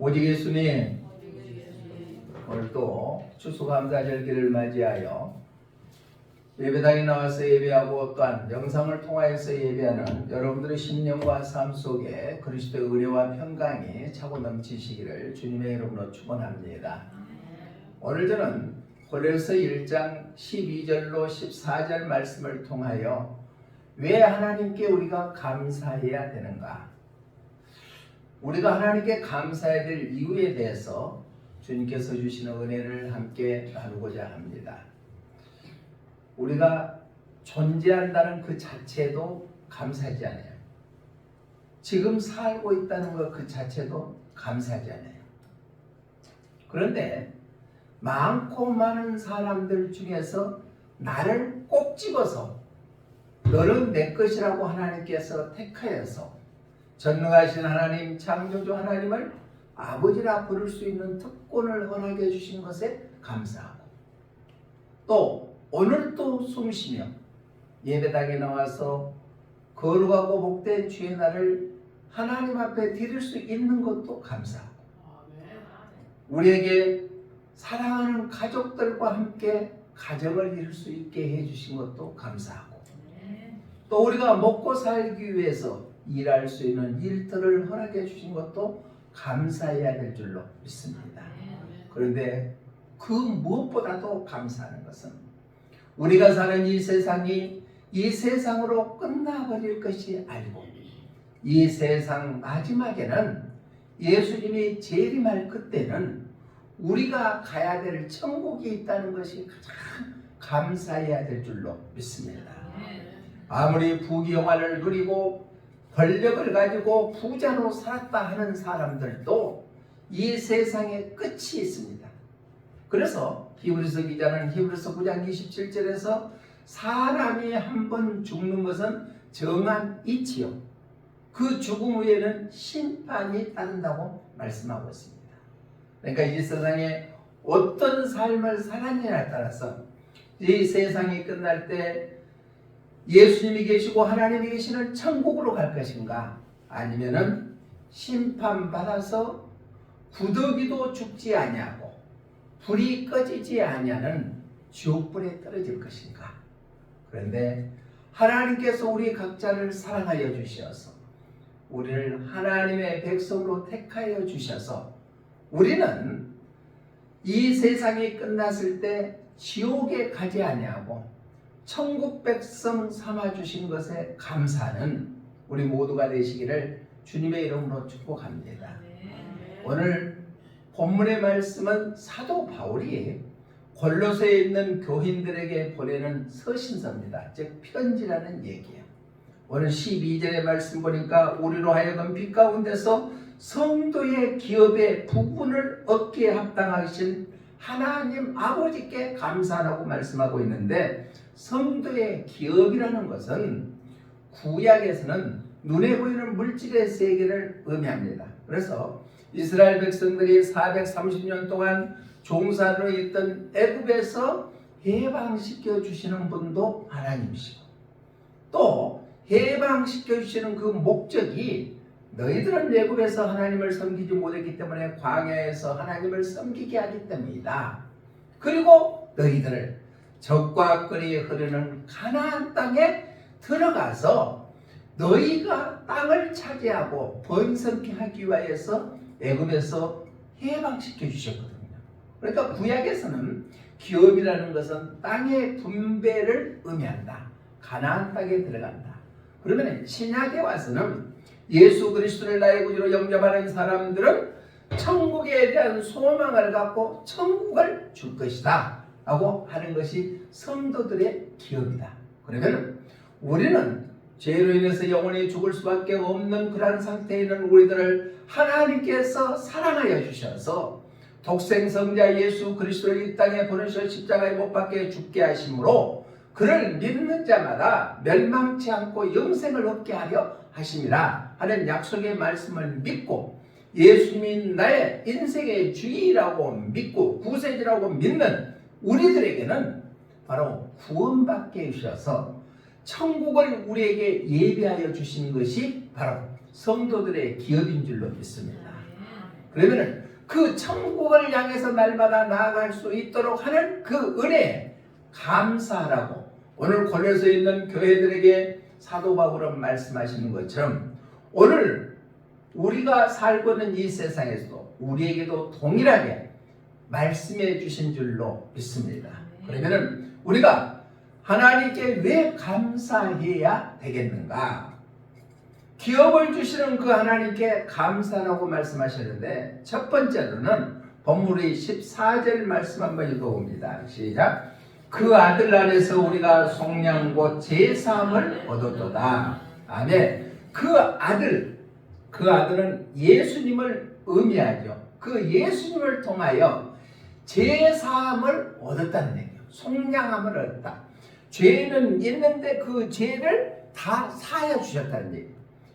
오직 예수님, 오늘 또 추수감사절기를 맞이하여 예배당에 나와서 예배하고 또한 영상을 통하여서 예배하는 여러분들의 신념과 삶 속에 그리스도의 은혜와 평강이 차고 넘치시기를 주님의 이름으로 축원합니다. 오늘 저는 고린도서 1장 12절로 14절 말씀을 통하여 왜 하나님께 우리가 감사해야 되는가, 우리가 하나님께 감사해야 될 이유에 대해서 주님께서 주시는 은혜를 함께 나누고자 합니다. 우리가 존재한다는 그 자체도 감사하지 않아요. 지금 살고 있다는 것 그 자체도 감사하지 않아요. 그런데 많고 많은 사람들 중에서 나를 꼭 집어서 너는 내 것이라고 하나님께서 택하여서 전능하신 하나님, 창조주 하나님을 아버지라 부를 수 있는 특권을 허락해 주신 것에 감사하고, 또 오늘 또 숨쉬며 예배당에 나와서 거룩하고 복된 주의 날을 하나님 앞에 드릴 수 있는 것도 감사하고, 우리에게 사랑하는 가족들과 함께 가정을 이룰 수 있게 해주신 것도 감사하고, 또 우리가 먹고 살기 위해서 일할 수 있는 일터를 허락해 주신 것도 감사해야 될 줄로 믿습니다. 그런데 그 무엇보다도 감사하는 것은 우리가 사는 이 세상이 이 세상으로 끝나버릴 것이 아니고 이 세상 마지막에는 예수님이 재림할 그때는 우리가 가야 될 천국이 있다는 것이 가장 감사해야 될 줄로 믿습니다. 아무리 부귀영화를 누리고 권력을 가지고 부자로 살았다 하는 사람들도 이 세상에 끝이 있습니다. 그래서 히브리서 기자는 히브리서 9장 27절에서 사람이 한 번 죽는 것은 정한 이치요, 그 죽음 후에는 심판이 따른다고 말씀하고 있습니다. 그러니까 이 세상에 어떤 삶을 살았느냐에 따라서 이 세상이 끝날 때 예수님이 계시고 하나님이 계시는 천국으로 갈 것인가, 아니면은 심판받아서 구더기도 죽지 아니하고 불이 꺼지지 아니하는 지옥불에 떨어질 것인가. 그런데 하나님께서 우리 각자를 사랑하여 주셔서 우리를 하나님의 백성으로 택하여 주셔서 우리는 이 세상이 끝났을 때 지옥에 가지 아니하고 천국 백성 삼아주신 것에 감사하는 우리 모두가 되시기를 주님의 이름으로 축복합니다. 오늘 본문의 말씀은 사도 바울이 골로새에 있는 교인들에게 보내는 서신서입니다. 즉 편지라는 얘기예요. 오늘 12절의 말씀 보니까 우리로 하여금 빛 가운데서 성도의 기업의 부분을 얻기에 합당하신 하나님 아버지께 감사하라고 말씀하고 있는데, 성도의 기업이라는 것은 구약에서는 눈에 보이는 물질의 세계를 의미합니다. 그래서 이스라엘 백성들이 430년 동안 종살이로 있던 애굽에서 해방시켜 주시는 분도 하나님이시고, 또 해방시켜 주시는 그 목적이 너희들은 애굽에서 하나님을 섬기지 못했기 때문에 광야에서 하나님을 섬기게 하기 때문이다. 그리고 너희들을 적과 꿀이 흐르는 가나안 땅에 들어가서 너희가 땅을 차지하고 번성케 하기 위해서 애굽에서 해방시켜 주셨거든요. 그러니까 구약에서는 기업이라는 것은 땅의 분배를 의미한다. 가나안 땅에 들어간다. 그러면 신약에 와서는 예수 그리스도를 나의 구주로 영접하는 사람들은 천국에 대한 소망을 갖고 천국을 줄 것이다 라고 하는 것이 성도들의 기업이다. 그러면 우리는 죄로 인해서 영원히 죽을 수밖에 없는 그러한 상태에 있는 우리들을 하나님께서 사랑하여 주셔서 독생성자 예수 그리스도를 이 땅에 보내셔 십자가에 못 박혀 죽게 하심으로 그를 믿는 자마다 멸망치 않고 영생을 얻게 하려 하심이라 하는 약속의 말씀을 믿고 예수님이 나의 인생의 주인이라고 믿고 구세주라고 믿는 우리들에게는 바로 구원받게 해주셔서 천국을 우리에게 예비하여 주신 것이 바로 성도들의 기업인 줄로 믿습니다. 그러면은 그 천국을 향해서 날마다 나아갈 수 있도록 하는 그 은혜에 감사하라고 오늘 골로새에 있는 교회들에게 사도 바울은 말씀하시는 것처럼 오늘 우리가 살고 있는 이 세상에서도 우리에게도 동일하게 말씀해 주신 줄로 믿습니다. 그러면은 우리가 하나님께 왜 감사해야 되겠는가? 기업을 주시는 그 하나님께 감사라고 말씀하셨는데 첫 번째로는 본문의 14절 말씀 한번 읽어봅니다. 시작. 그 아들 안에서 우리가 속량 곧 제사함을 얻었도다. 아멘. 그 아들은 예수님을 의미하죠. 그 예수님을 통하여 제사함을 얻었다는 얘기예요. 속량함을 얻었다. 죄는 있는데 그 죄를 다 사하여 주셨다는 얘기예요.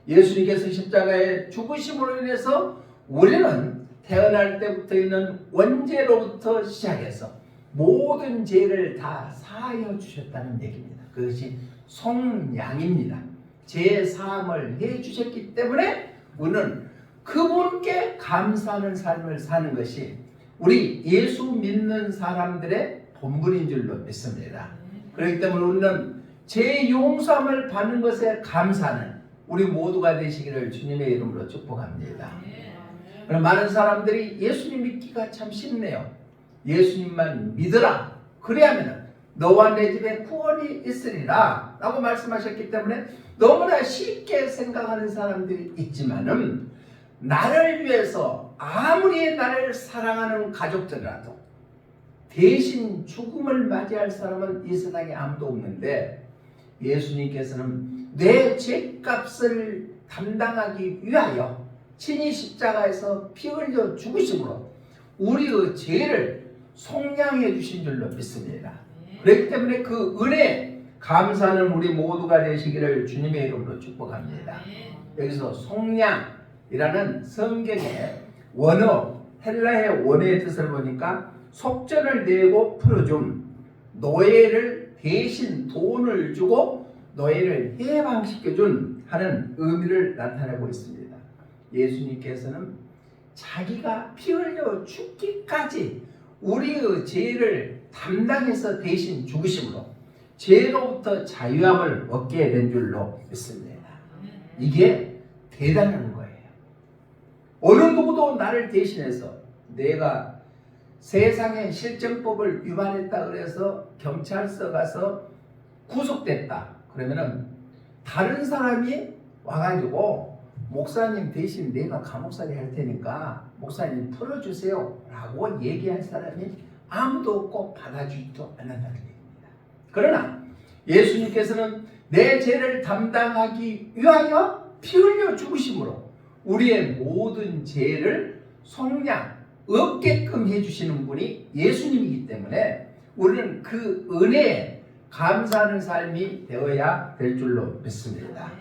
예수님께서 십자가에 죽으심으로 인해서 우리는 태어날 때부터 있는 원죄로부터 시작해서 모든 죄를 다 사하여 주셨다는 얘기입니다. 그것이 속량입니다. 죄 사함을 해 주셨기 때문에 우리는 그분께 감사하는 삶을 사는 것이 우리 예수 믿는 사람들의 본분인 줄로 믿습니다. 그렇기 때문에 우리는 죄 용서함을 받는 것에 감사하는 우리 모두가 되시기를 주님의 이름으로 축복합니다. 그럼 많은 사람들이 예수님 믿기가 참 쉽네요. 예수님만 믿으라. 그래야면 너와 내 집에 구원이 있으리라 라고 말씀하셨기 때문에 너무나 쉽게 생각하는 사람들이 있지만은 나를 위해서 아무리 나를 사랑하는 가족들이라도 대신 죽음을 맞이할 사람은 이 세상에 아무도 없는데 예수님께서는 내 죄값을 담당하기 위하여 친히 십자가에서 피 흘려 죽으심으로 우리의 죄를 속량해 주신 줄로 믿습니다. 그렇기 때문에 그 은혜에 감사하는 우리 모두가 되시기를 주님의 이름으로 축복합니다. 여기서 속량이라는 성경의 원어, 헬라의 원어의 뜻을 보니까 속전을 내고 풀어줌, 노예를 대신 돈을 주고 노예를 해방시켜준 하는 의미를 나타내고 있습니다. 예수님께서는 자기가 피 흘려 죽기까지 우리의 죄를 담당해서 대신 죽으심으로 죄로부터 자유함을 얻게 된 줄로 믿습니다. 이게 대단한 거예요. 어느 누구도 나를 대신해서 내가 세상의 실정법을 위반했다 그래서 경찰서 가서 구속됐다 그러면은 다른 사람이 와가지고 목사님 대신 내가 감옥살이 할 테니까 목사님 풀어주세요 라고 얘기할 사람이 아무도 없고 받아주지도 않는다는 얘기입니다. 그러나 예수님께서는 내 죄를 담당하기 위하여 피 흘려 죽으심으로 우리의 모든 죄를 속량 없게끔 해주시는 분이 예수님이기 때문에 우리는 그 은혜에 감사하는 삶이 되어야 될 줄로 믿습니다.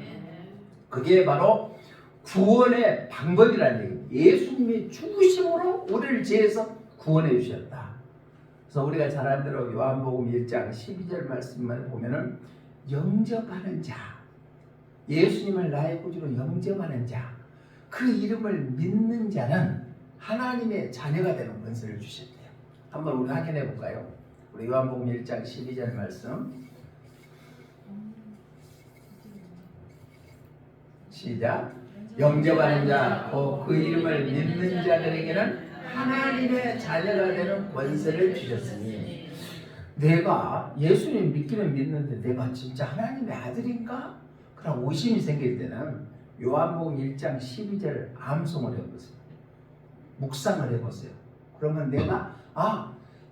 그게 바로 구원의 방법이라는 얘기입니다. 예수님이 죽으심으로 우리를 죄에서 구원해 주셨다. 그래서 우리가 잘 아는 대로 요한복음 1장 12절 말씀만 보면은 영접하는 자, 예수님을 나의 구주로 영접하는 자, 그 이름을 믿는 자는 하나님의 자녀가 되는 권세를 주셨대요. 한번 우리 확인해 볼까요? 우리 요한복음 1장 12절 말씀 시작. 영접하는 자, 그 이름을 믿는 자들에게는 하나님의 자녀가 되는 권세를 주셨으니 내가 예수님 믿기는 믿는데 내가 진짜 하나님의 아들인가? 그런 의심이 생길 때는 요한복음 1장 12절 암송을 해보세요. 묵상을 해보세요. 그러면 내가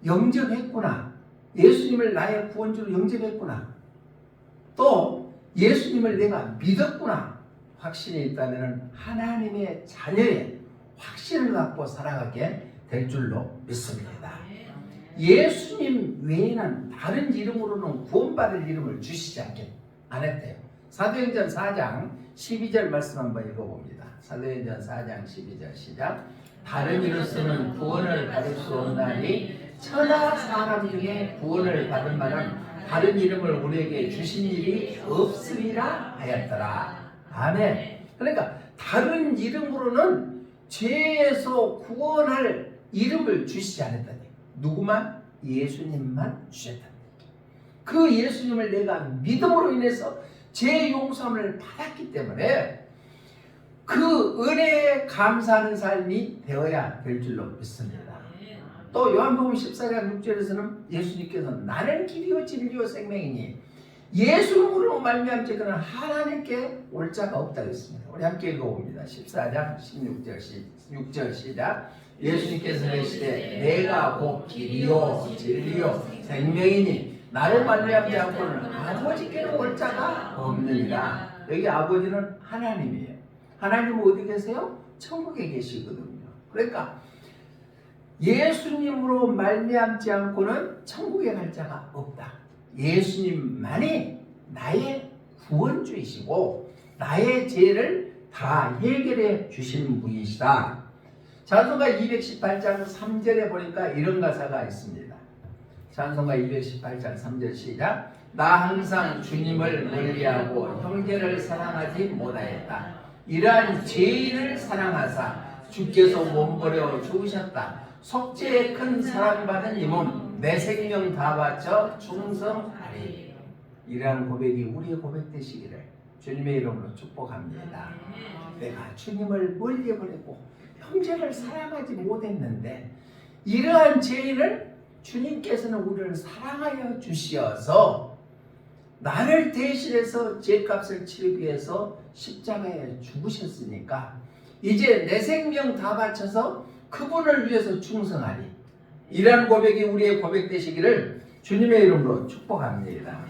영접했구나. 예수님을 나의 구원주로 영접했구나. 또 예수님을 내가 믿었구나. 확신이 있다면 하나님의 자녀의 확신을 갖고 살아가게 될 줄로 믿습니다. 예수님 외에는 다른 이름으로는 구원받을 이름을 주시지 않았대요. 사도행전 4장 12절 말씀 한번 읽어봅니다. 사도행전 4장 12절 시작. 다른 이로서는 구원을 받을 수 없나니 천하 사람 중에 구원을 받을 만한 다른 이름을 우리에게 주신 일이 없으리라 하였더라. 아멘. 그러니까 다른 이름으로는 죄에서 구원할 이름을 주시지 않았다니. 누구만? 예수님만 주셨다. 그 예수님을 내가 믿음으로 인해서 죄 용서함을 받았기 때문에 그 은혜에 감사하는 삶이 되어야 될 줄로 믿습니다. 또 요한복음 14장 6절에서는 예수님께서 나는 길이요 진리요 생명이니 예수님으로 말미암지 그는 하나님께 올 자가 없다고 했습니다. 우리 함께 읽어봅니다. 14장 6절 시작. 예수님께서 이르시되 내가 곧 길이요 진리요 생명이니 나를 말미암지 않고는 아버지께로 올 자가 없느니라. 여기 아버지는 하나님이에요. 하나님은 어디 계세요? 천국에 계시거든요. 그러니까 예수님으로 말미암지 않고는 천국에 갈 자가 없다. 예수님만이 나의 구원주이시고 나의 죄를 다 해결해 주시는 분이시다. 찬송가 218장 3절에 보니까 이런 가사가 있습니다. 찬송가 218장 3절 시작. 나 항상 주님을 멀리하고 형제를 사랑하지 못하였다. 이러한 죄인을 사랑하사 주께서 몸버려 죽으셨다. 속죄의 큰 사랑받은 이 몸 내 생명 다 바쳐 충성하리. 이러한 고백이 우리의 고백 되시기를 주님의 이름으로 축복합니다. 내가 주님을 멀리 보내고 형제를 사랑하지 못했는데 이러한 죄인을 주님께서는 우리를 사랑하여 주시어서 나를 대신해서 죄값을 치르기 위해서 십자가에 죽으셨으니까 이제 내 생명 다 바쳐서 그분을 위해서 충성하리. 이러한 고백이 우리의 고백 되시기를 주님의 이름으로 축복합니다.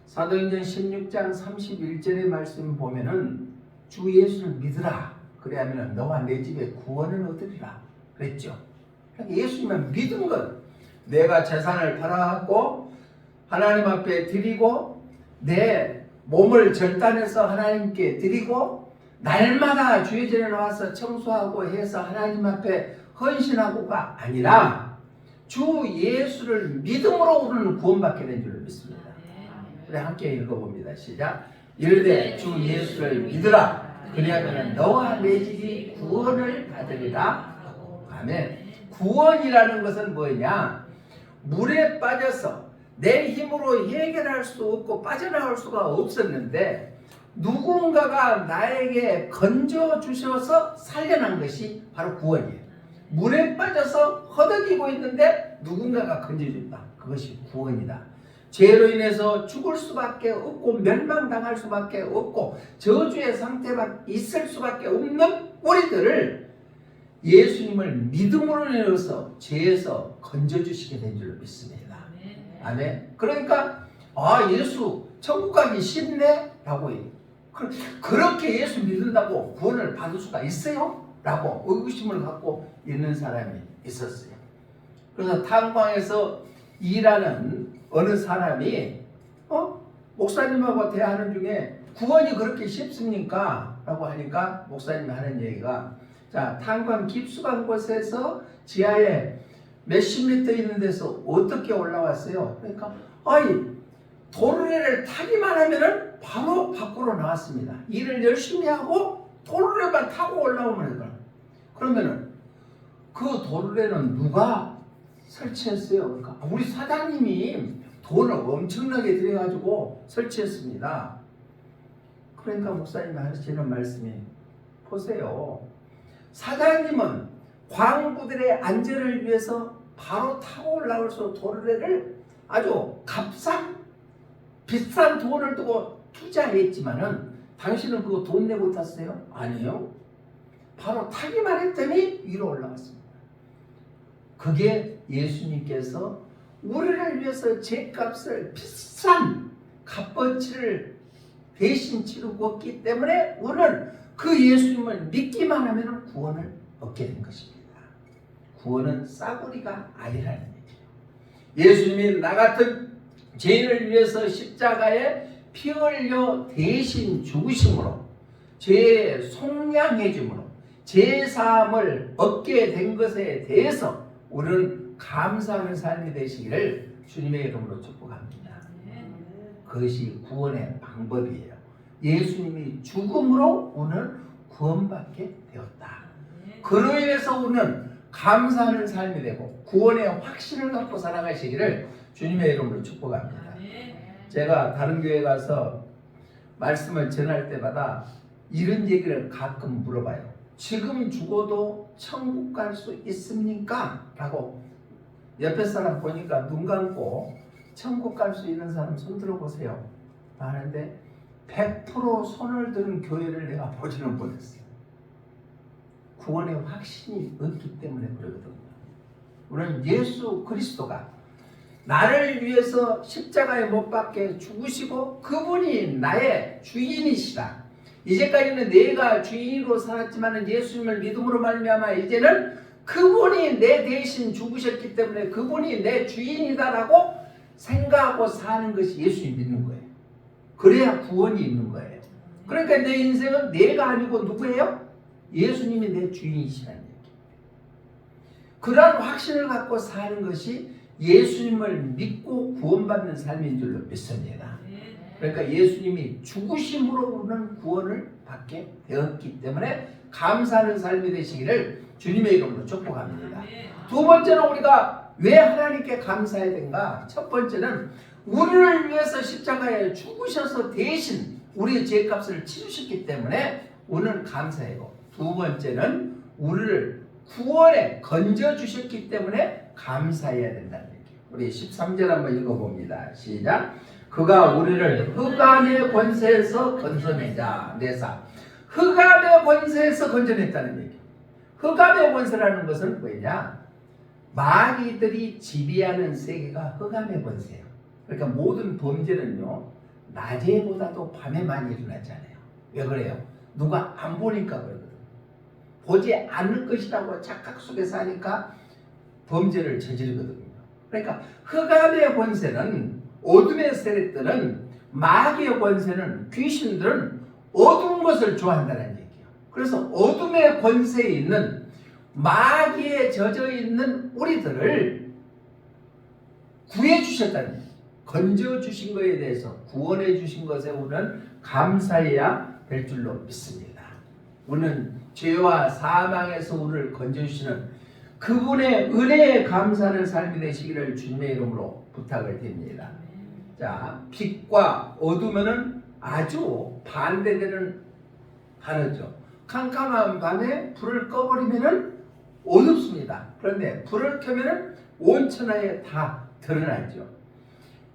사도행전 16장 31절의 말씀 보면은 주 예수를 믿으라. 그래야면 너와 내 집에 구원을 얻으리라 그랬죠. 그러니까 예수님만 믿은 것, 내가 재산을 팔아갖고 하나님 앞에 드리고 내 몸을 절단해서 하나님께 드리고 날마다 주의 전에 나와서 청소하고 해서 하나님 앞에 헌신하고가 아니라 주 예수를 믿음으로 우리는 구원받게 된 줄을 믿습니다. 우리 함께 읽어봅니다. 시작. 이르되 주 예수를 믿으라. 그리하면 너와 내 집이 구원을 받으리라. 아멘. 구원이라는 것은 뭐냐? 물에 빠져서 내 힘으로 해결할 수 없고 빠져나올 수가 없었는데 누군가가 나에게 건져 주셔서 살려난 것이 바로 구원이에요. 물에 빠져서 허덕이고 있는데 누군가가 건져준다. 그것이 구원이다. 죄로 인해서 죽을 수밖에 없고 멸망당할 수밖에 없고 저주의 상태가 있을 수밖에 없는 우리들을 예수님을 믿음으로 인해서 죄에서 건져주시게 된 줄로 믿습니다. 아멘. 그러니까 예수 천국 가기 쉽네? 라고 그렇게 예수 믿는다고 구원을 받을 수가 있어요? 라고 의구심을 갖고 있는 사람이 있었어요. 그래서 탄광에서 일하는 어느 사람이 목사님하고 대화하는 중에 구원이 그렇게 쉽습니까? 라고 하니까 목사님이 하는 얘기가 자, 탄광 깊숙한 곳에서 지하에 몇십 미터 있는 데서 어떻게 올라왔어요? 그러니까 도르래를 타기만 하면은 바로 밖으로 나왔습니다. 일을 열심히 하고 도르래만 타고 올라오면 그러면은 그 도르래는 누가 설치했어요? 그러니까 우리 사장님이 돈을 엄청나게 들여가지고 설치했습니다. 그러니까 목사님이 하시는 말씀이 보세요. 사장님은 광부들의 안전을 위해서 바로 타고 올라올 수 있는 도르래를 아주 값싼 비싼 돈을 두고 투자했지만은 당신은 그거 돈 내고 탔어요? 아니요. 바로 타기만 했더니 위로 올라갔습니다. 그게 예수님께서 우리를 위해서 죄값을 비싼 값어치를 대신 치르고 때문에 우리는 그 예수님을 믿기만 하면 구원을 얻게 된 것입니다. 구원은 싸구리가 아니라는 얘기예요. 예수님이 나 같은 죄인을 위해서 십자가에 피 흘려 대신 죽으심으로 죄의 속량해 줌으로 죄사함을 얻게 된 것에 대해서 우리는 감사하는 삶이 되시기를 주님의 이름으로 축복합니다. 그것이 구원의 방법이에요. 예수님이 죽음으로 오늘 구원받게 되었다. 그로 인해서 우리는 감사하는 삶이 되고 구원의 확신을 갖고 살아가시기를 주님의 이름으로 축복합니다. 제가 다른 교회 가서 말씀을 전할 때마다 이런 얘기를 가끔 물어봐요. 지금 죽어도 천국 갈 수 있습니까? 라고. 옆에 사람 보니까 눈 감고 천국 갈 수 있는 사람 손 들어보세요 하는데 100% 손을 드는 교회를 내가 보지는 못했어요. 구원의 확신이 없기 때문에 그러거든요. 우리는 예수 그리스도가 나를 위해서 십자가에 못 박게 죽으시고 그분이 나의 주인이시다. 이제까지는 내가 주인으로 살았지만 예수님을 믿음으로 말미암아 이제는 그분이 내 대신 죽으셨기 때문에 그분이 내 주인이다라고 생각하고 사는 것이 예수님 믿는 거예요. 그래야 구원이 있는 거예요. 그러니까 내 인생은 내가 아니고 누구예요? 예수님이 내 주인이시라는 얘기. 그러한 확신을 갖고 사는 것이 예수님을 믿고 구원받는 삶인 줄로 믿습니다. 그러니까 예수님이 죽으심으로 우리는 구원을 받게 되었기 때문에 감사하는 삶이 되시기를 주님의 이름으로 축복합니다. 두 번째는 우리가 왜 하나님께 감사해야 되는가? 첫 번째는 우리를 위해서 십자가에 죽으셔서 대신 우리의 죄값을 치르셨기 때문에 우리는 감사하고, 두 번째는 우리를 구원에 건져주셨기 때문에 감사해야 된다는 얘기예요. 우리 13절 한번 읽어봅니다. 시작. 그가 우리를 흑암의 권세에서 건져내자. 내사. 흑암의 권세에서 건져냈다는 얘기예요. 흑암의 권세라는 것은 뭐냐? 마귀들이 지배하는 세계가 흑암의 권세예요. 그러니까 모든 범죄는요, 낮에보다도 밤에 많이 일어나잖아요. 왜 그래요? 누가 안 보니까 그러거든. 보지 않을 것이라고 착각 속에서 하니까 범죄를 저지르거든요. 그러니까 흑암의 권세는, 어둠의 세력들은, 마귀의 권세는, 귀신들은 어두운 것을 좋아한다는 얘기예요. 그래서 어둠의 권세에 있는, 마귀에 젖어 있는 우리들을 구해 주셨다는 얘기예요. 건져 주신 것에 대해서, 구원해 주신 것에 우리는 감사해야 될 줄로 믿습니다. 우리는 죄와 사망에서 우리를 건져주시는 그분의 은혜에 감사하는 삶이 되시기를 주님의 이름으로 부탁을 드립니다. 자, 빛과 어둠에는 아주 반대되는 단어죠. 캄캄한 밤에 불을 꺼버리면 어둡습니다. 그런데 불을 켜면 온천하에 다 드러나죠.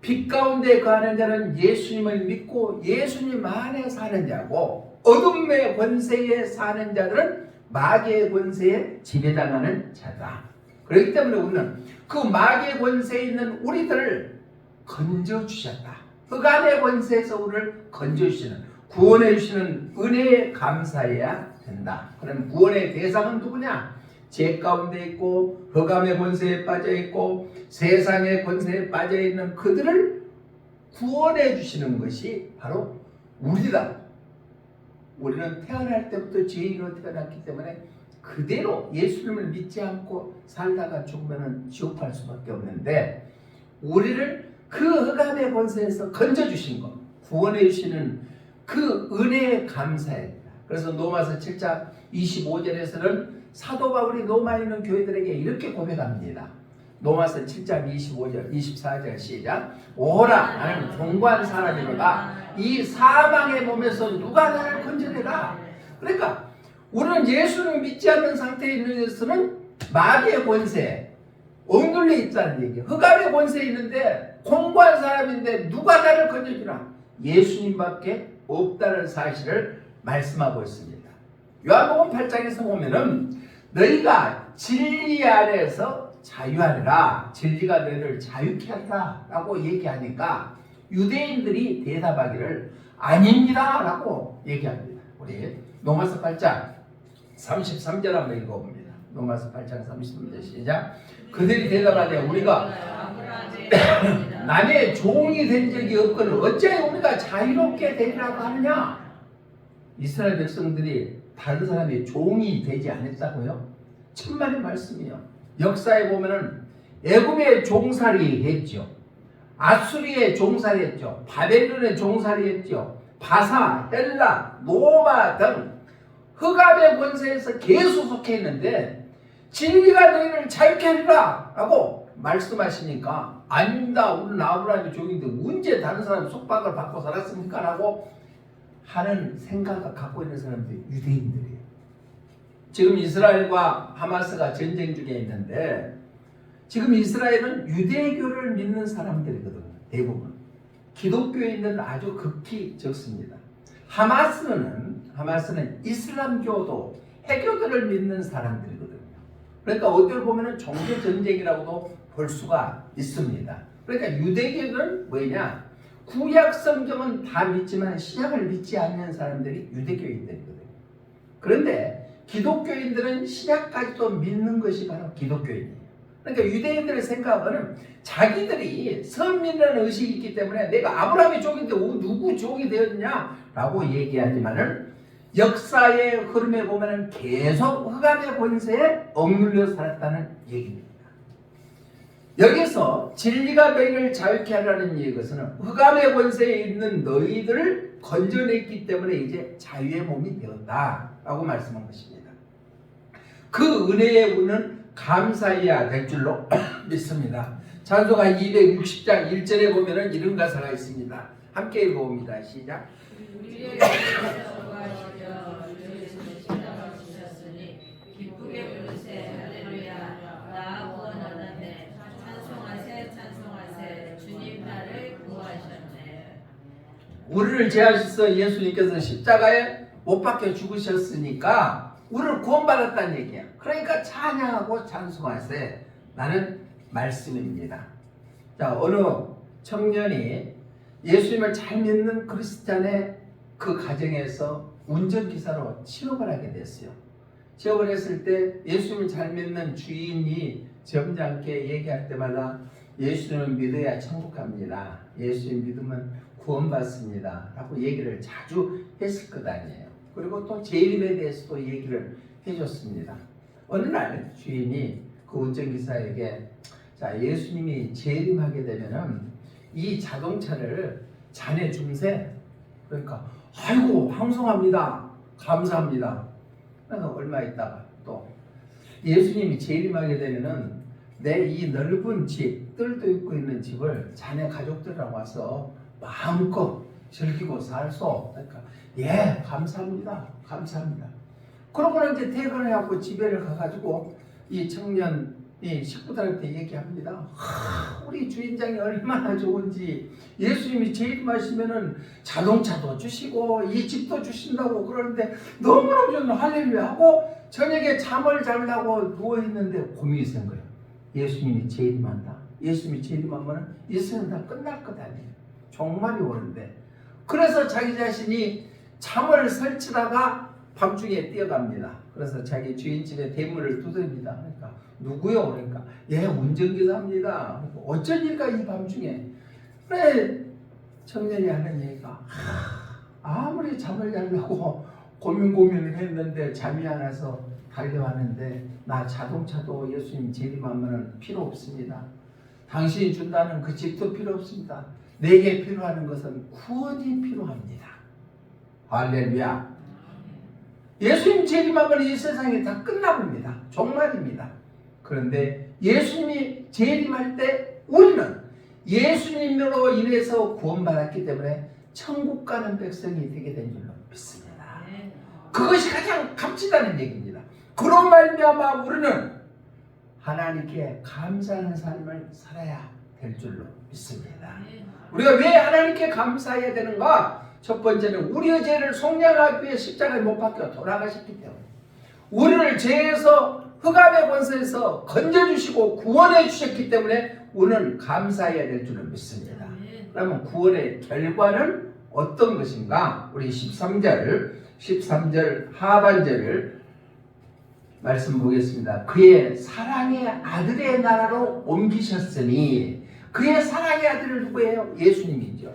빛 가운데 거하는 자는 예수님을 믿고 예수님 안에 사는 자고, 어둠의 권세에 사는 자들은 마귀의 권세에 지배당하는 자다. 그렇기 때문에 우리는 그 마귀의 권세에 있는 우리들을 건져주셨다. 흑암의 권세에서 우리를 건져주시는, 구원해주시는 은혜에 감사해야 된다. 그럼 구원의 대상은 누구냐? 죄 가운데 있고 흑암의 권세에 빠져 있고 세상의 권세에 빠져 있는 그들을 구원해 주시는 것이 바로 우리다. 우리는 태어날 때부터 죄인으로 태어났기 때문에 그대로 예수님을 믿지 않고 살다가 죽으면 지옥 갈 수밖에 없는데, 우리를 그 흑암의 권세에서 건져 주신 것, 구원해 주시는 그 은혜에 감사합니다. 그래서 로마서 7장 25절에서는 사도 바울이 로마에 있는 교회들에게 이렇게 고백합니다. 로마서 7장 25절 24절 시작. 오라, 나는 경고한 사람이로다. 이 사망의 몸에서 누가 나를 건져내라. 그러니까 우리는 예수를 믿지 않는 상태에 있는 데서는 마귀의 권세에 억눌려 있다는 얘기예요. 흑암의 권세에 있는데 공고한 사람인데 누가 나를 건져주라. 예수님밖에 없다는 사실을 말씀하고 있습니다. 요한복음 8장에서 보면은 너희가 진리 안에서 자유하리라. 진리가 너희를 자유케 한다 라고 얘기하니까 유대인들이 대답하기를 아닙니다 라고 얘기합니다. 우리 로마서 8장 33절 한번 읽어봅니다. 로마서 8장 33절 시작. 그들이 대답하되 우리가 남의 종이 된 적이 없거늘 어찌하여 우리가 자유롭게 되리라고 하느냐. 이스라엘 백성들이 다른 사람의 종이 되지 않았다고요? 천만의 말씀이요. 역사에 보면은 애굽의 종살이 했죠. 아수리의 종살이 했죠. 바벨론의 종살이 했죠. 바사, 헬라, 로마 등 흑암의 권세에서 계속 속해 있는데 진리가 너희를 자유케 하리라 라고 말씀하시니까 아닙니다. 우리는 아브라함의 종인데 언제 다른 사람 속박을 받고 살았습니까? 라고 하는 생각을 갖고 있는 사람들이 유대인들이에요. 지금 이스라엘과 하마스가 전쟁 중에 있는데 지금 이스라엘은 유대교를 믿는 사람들이거든요. 대부분. 기독교인들은 아주 극히 적습니다. 하마스는 이슬람교도 해교들을 믿는 사람들이거든요. 그러니까 어디를 보면 종교 전쟁이라고도 볼 수가 있습니다. 그러니까 유대교는 뭐냐? 구약 성경은 다 믿지만 신약을 믿지 않는 사람들이 유대교인들이거든요. 그런데 기독교인들은 신약까지도 믿는 것이 바로 기독교인이에요. 그러니까 유대인들의 생각은 자기들이 선민이라는 의식이 있기 때문에 내가 아브라함의 족인데 누구 족이 되었냐라고 얘기하지만은 역사의 흐름에 보면은 계속 흑암의 권세에 억눌려 살았다는 얘기입니다. 여기서 진리가 너희를 자유케 하라는 이것은 흑암의 권세에 있는 너희들을 건져냈기 때문에 이제 자유의 몸이 되었다라고 말씀한 것입니다. 그 은혜의 운은 감사해야 될 줄로 믿습니다. 찬송가 260장 1절에 보면은 이런 가사가 있습니다. 함께 읽어봅니다. 시작. 우리를 제하셔서 예수님께서 십자가에 못 박혀 죽으셨으니까 우리를 구원받았다는 얘기야. 그러니까 찬양하고 찬송하세. 라는 말씀입니다. 자, 어느 청년이 예수님을 잘 믿는 크리스찬의 그 가정에서 운전기사로 취업을 하게 됐어요. 취업을 했을 때 예수님을 잘 믿는 주인이 점잖게 얘기할 때마다 예수님을 믿어야 천국 갑니다. 예수님 믿으면 구원받습니다. 라고 얘기를 자주 했을 것 아니에요. 그리고 또 재림에 대해서도 얘기를 해줬습니다. 어느 날 주인이 그 운전기사에게 자, 예수님이 재림하게 되면은 이 자동차를 자네 줌세. 그러니까 아이고 황송합니다. 감사합니다. 그래서 얼마 있다가 또 예수님이 재림하게 되면은 내 이 넓은 집, 뜰도 있고 있는 집을 자네 가족들이랑 와서 마음껏 즐기고 살소. 그러니까 예, 감사합니다. 감사합니다. 그러고는 이제 퇴근해갖고 집에를 가가지고 이 청년이 식구들한테 얘기합니다. 우리 주인장이 얼마나 좋은지 예수님이 재림하시면은 자동차도 주시고 이 집도 주신다고 그러는데 너무너무 저는 할렐루야 하고 저녁에 잠을 자려고 누워있는데 고민이 생 거예요. 예수님이 재림한다. 예수님이 재림하면 이 세상 다 끝날 것 아니에요. 종말이 오는데. 그래서 자기 자신이 잠을 설치다가 밤중에 뛰어갑니다. 그래서 자기 주인 집에 대문을 두드립니다. 그러니까 누구요? 그러니까 예, 운전기사입니다. 그러니까 어쩐 일가 이 밤중에. 그래 청년이 하는 얘기가 아무리 잠을 자려고 고민을 했는데 잠이 안 와서 달려왔는데 나 자동차도 예수님 재림하면 필요 없습니다. 당신이 준다는 그 집도 필요 없습니다. 내게 필요한 것은 구원이 필요합니다. 할렐루야. 예수님 재림하면 이 세상이 다 끝나버립니다. 종말입니다. 그런데 예수님이 재림할 때 우리는 예수님으로 인해서 구원받았기 때문에 천국 가는 백성이 되게 된 줄로 믿습니다. 그것이 가장 값지다는 얘기입니다. 그런 말미암아 우리는 하나님께 감사하는 삶을 살아야 될 줄로 믿습니다. 우리가 왜 하나님께 감사해야 되는가? 첫 번째는 우리의 죄를 속량하기 위해 십자가에 못 박혀 돌아가셨기 때문에 우리를 죄에서 흑암의 권세에서 건져주시고 구원해 주셨기 때문에 우리는 감사해야 될 줄을 믿습니다. 그러면 구원의 결과는 어떤 것인가? 우리 13절 하반절을 말씀 보겠습니다. 그의 사랑의 아들의 나라로 옮기셨으니 그의 사랑의 아들은 누구예요? 예수님이죠.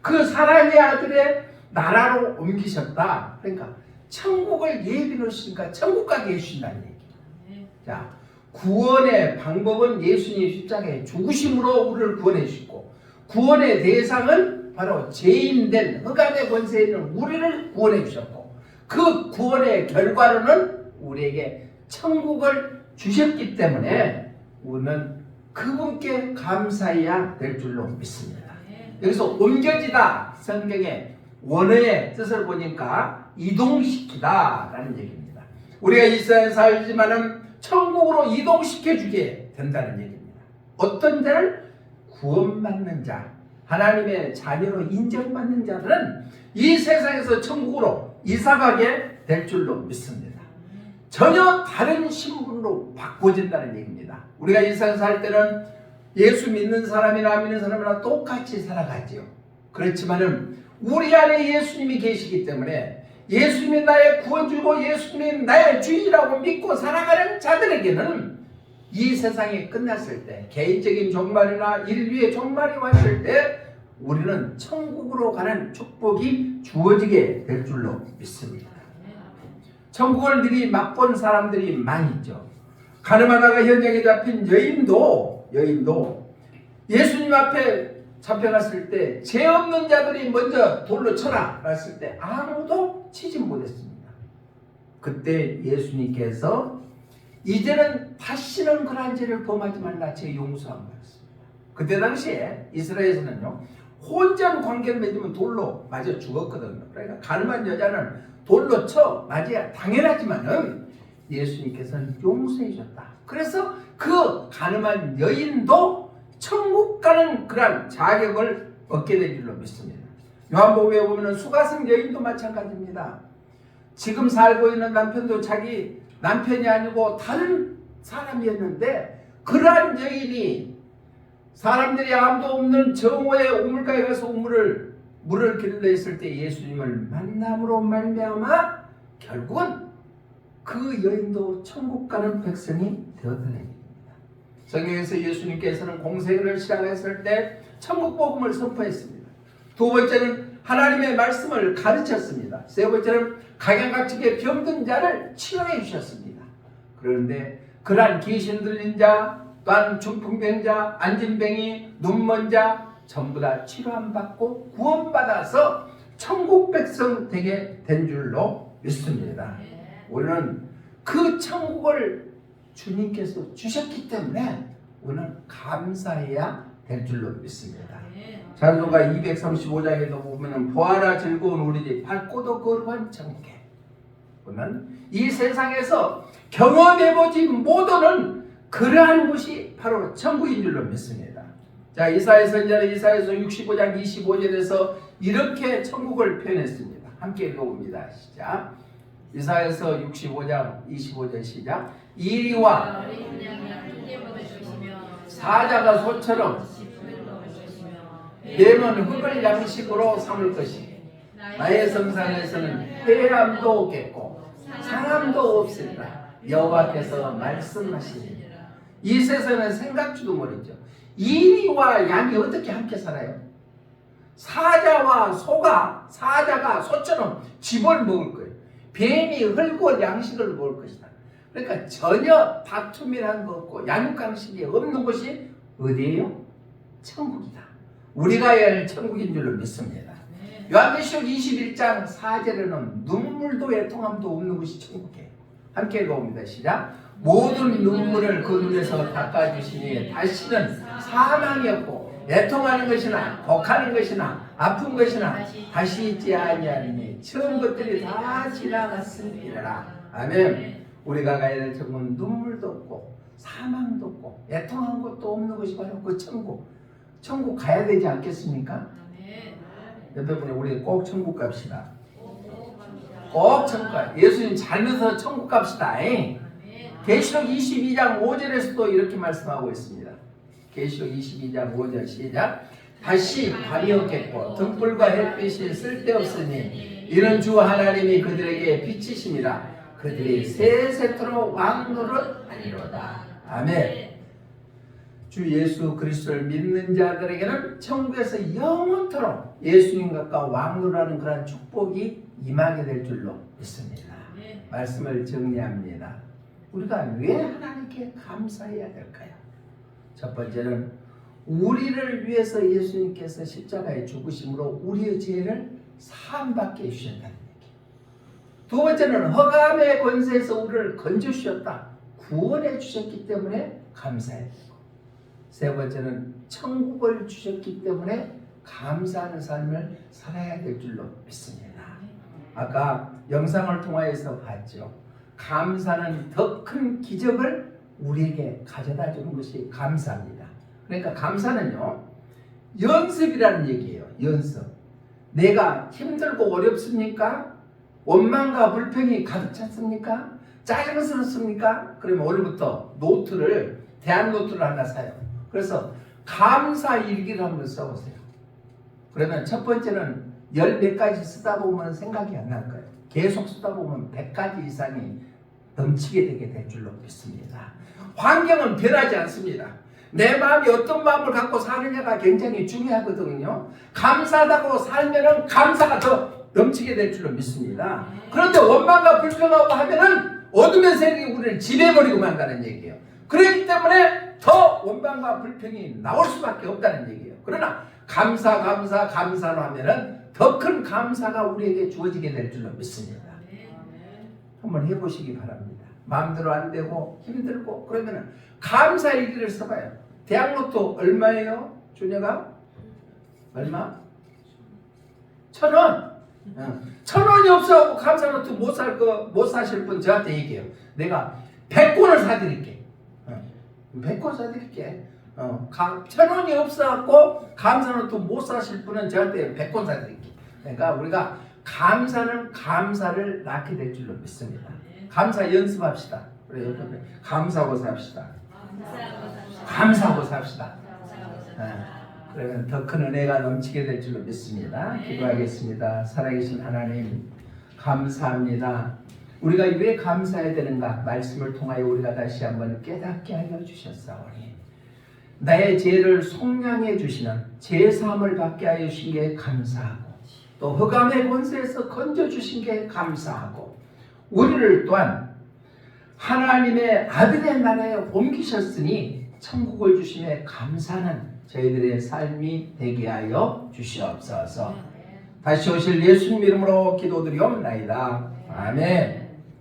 그 사랑의 아들의 나라로 옮기셨다. 그러니까 천국을 예비 놓으시니까 천국 가게 해주신다는 얘기예요. 자, 구원의 방법은 예수님 십자가에 죽으심으로 우리를 구원해 주시고 구원의 대상은 바로 죄인된 흑암의 권세에 있는 우리를 구원해 주셨고 그 구원의 결과로는 우리에게 천국을 주셨기 때문에 우리는 그분께 감사해야 될 줄로 믿습니다. 여기서 옮겨지다 성경의 원어의 뜻을 보니까 이동시키다 라는 얘기입니다. 우리가 이 세상에 살지만은 천국으로 이동시켜 주게 된다는 얘기입니다. 어떤 자를 구원받는 자, 하나님의 자녀로 인정받는 자들은 이 세상에서 천국으로 이사가게 될 줄로 믿습니다. 전혀 다른 신분으로 바꿔진다는 얘기입니다. 우리가 이 세상에 살 때는 예수 믿는 사람이나 안 믿는 사람이나 똑같이 살아가지요. 그렇지만은 우리 안에 예수님이 계시기 때문에 예수님이 나의 구원주고 예수님이 나의 주인이라고 믿고 살아가는 자들에게는 이 세상이 끝났을 때, 개인적인 종말이나 인류의 종말이 왔을 때 우리는 천국으로 가는 축복이 주어지게 될 줄로 믿습니다. 천국을 미리 맛본 사람들이 많이 있죠. 가늠하다가 현장에 잡힌 여인도 예수님 앞에 잡혀갔을 때 죄 없는 자들이 먼저 돌로 쳐라 했을 때 아무도 치지 못했습니다. 그때 예수님께서 이제는 다시는 그러한 죄를 범하지 말라 제 용서한 거였습니다. 그때 당시에 이스라엘에서는요, 혼전 관계를 맺으면 돌로 맞아 죽었거든요. 그러니까 가늠한 여자는 돌로 쳐 맞아야 당연하지만은 예수님께서는 용서해 줬다. 그래서 그 가늠한 여인도 천국 가는 그런 자격을 얻게 된 줄로 믿습니다. 요한복음에 보면 수가성 여인도 마찬가지입니다. 지금 살고 있는 남편도 자기 남편이 아니고 다른 사람이었는데 그러한 여인이 사람들이 아무도 없는 정오의 우물가에 가서 물을 길러 있을 때 예수님을 만남으로 말미암아 결국은 그 여인도 천국 가는 백성이 되었다는 얘기입니다. 성경에서 예수님께서는 공생애를 시작했을 때 천국 복음을 선포했습니다. 두 번째는 하나님의 말씀을 가르쳤습니다. 세 번째는 각양각색의 병든 자를 치료해 주셨습니다. 그런데 그러한 귀신 들린 자, 또한 중풍병자, 안진뱅이, 눈먼 자 전부 다 치료함 받고 구원받아서 천국 백성 되게 된 줄로 믿습니다. 우리는 그 천국을 주님께서 주셨기 때문에 우리는 감사해야 될 줄로 믿습니다. 찬송가 235장에도 보면 보아라 즐거운 우리 집 밝고도 거룩한 천국에, 우리는 이 세상에서 경험해보지 못하는 그러한 곳이 바로 천국인 줄로 믿습니다. 자, 이사야 선지자는 이사야서 65장 25절에서 이렇게 천국을 표현했습니다. 함께 읽어봅니다. 시작. 이사야서 65장 25절 시작. 이리와 사자가 소처럼 뱀은 흙을 양식으로 삼을 것이 나의 성산에서는 해함도 없겠고 상함도 없으리라 여호와께서 말씀하시니. 이 세상은 생각지도 모르죠. 이리와 양이 어떻게 함께 살아요? 사자가 소처럼 집을 먹을 거예요. 뱀이 흙을 양식을 먹을 것이다. 그러니까 전혀 다툼이라는 거 없고 양육강식이 없는 곳이 어디예요? 천국이다. 우리가 해야 할 천국인 줄로 믿습니다. 요한계시록 21장 4절에는 눈물도 애통함도 없는 곳이 천국이에요. 함께 읽어봅니다. 시작. 모든 눈물을 그 눈에서 닦아주시니 다시는 사망이 없고 애통하는 것이나 독하는 것이나 아픈 것이나 다시 있지 아니하리니 처음 것들이 다 지나갔으리라. 아멘. 우리가 가야 될 천국은 눈물도 없고 사망도 없고 애통한 것도 없는 것이 바로 그 천국. 천국 가야 되지 않겠습니까? 여러분, 우리 꼭 천국 갑시다. 꼭 천국 가요. 예수님 잘 믿어서 천국 갑시다. 계시록 22장 5절에서도 이렇게 말씀하고 있습니다. 계시록 22장 5절 시작. 다시 밤이 없겠고 등불과 햇빛이 쓸데없으니 이는 주 하나님이 그들에게 빛이심이라. 그들이 세세토록 왕노릇하리로다. 아멘. 주 예수 그리스도를 믿는 자들에게는 천국에서 영원토록 예수님과 왕노릇하는 그런 축복이 임하게 될 줄로 믿습니다. 말씀을 정리합니다. 우리가 왜 하나님께 감사해야 될까요? 첫 번째는 우리를 위해서 예수님께서 십자가에 죽으심으로 우리의 죄를 사함받게 해주셨다는 얘기. 두 번째는 흑암의 권세에서 우리를 건져주셨다. 구원해 주셨기 때문에 감사해야 되고, 세 번째는 천국을 주셨기 때문에 감사하는 삶을 살아야 될 줄로 믿습니다. 아까 영상을 통하여서 봤죠. 감사는 더 큰 기적을 우리에게 가져다 주는 것이 감사입니다. 그러니까 감사는요, 연습이라는 얘기예요. 연습. 내가 힘들고 어렵습니까? 원망과 불평이 가득 찼습니까? 짜증스럽습니까? 그러면 오늘부터 노트를, 대한 노트를 하나 사요. 그래서 감사 일기를 한번 써보세요. 그러면 첫 번째는 10몇 가지 쓰다 보면 생각이 안 날 거예요. 계속 쓰다 보면 100가지 이상이 넘치게 되게 될 줄로 믿습니다. 환경은 변하지 않습니다. 내 마음이 어떤 마음을 갖고 사느냐가 굉장히 중요하거든요. 감사하다고 살면은 감사가 더 넘치게 될 줄로 믿습니다. 그런데 원망과 불평하고 하면은 어둠의 세력이 우리를 지배버리고 만다는 얘기예요. 그렇기 때문에 더 원망과 불평이 나올 수밖에 없다는 얘기예요. 그러나 감사로 하면은 더 큰 감사가 우리에게 주어지게 될 줄로 믿습니다. 한번 해보시기 바랍니다. 마음대로 안 되고 힘들고 그러면은 감사 일기를 써봐요. 대학로또 얼마예요? 주녀가? 얼마? 1,000원. 1,000원이 없어서 감사노트 못 사실 분 저한테 얘기해요. 내가 100권을 사드릴게. 100권 사드릴게. 1,000원이 없어갖고 감사노트 못 사실 분은 저한테 100권 사드릴게. 그러니까 우리가 감사는 감사를 낳게 될 줄로 믿습니다. 감사 연습합시다. 그래, 여러분 감사하고 삽시다. 감사하고 삽시다. 그러면 더 큰 은혜가 넘치게 될 줄로 믿습니다. 기도하겠습니다. 살아계신 하나님, 감사합니다. 우리가 왜 감사해야 되는가? 말씀을 통하여 우리가 다시 한번 깨닫게 하여 주셨사오니, 나의 죄를 속량해 주시는 죄사함을 받게 하여 주신 게 감사하고, 또 흑암의 권세에서 건져주신 게 감사하고, 우리를 또한 하나님의 아들의 나라에 옮기셨으니 천국을 주심에 감사하는 저희들의 삶이 되게 하여 주시옵소서. 다시 오실 예수님 이름으로 기도드리옵나이다. 아멘.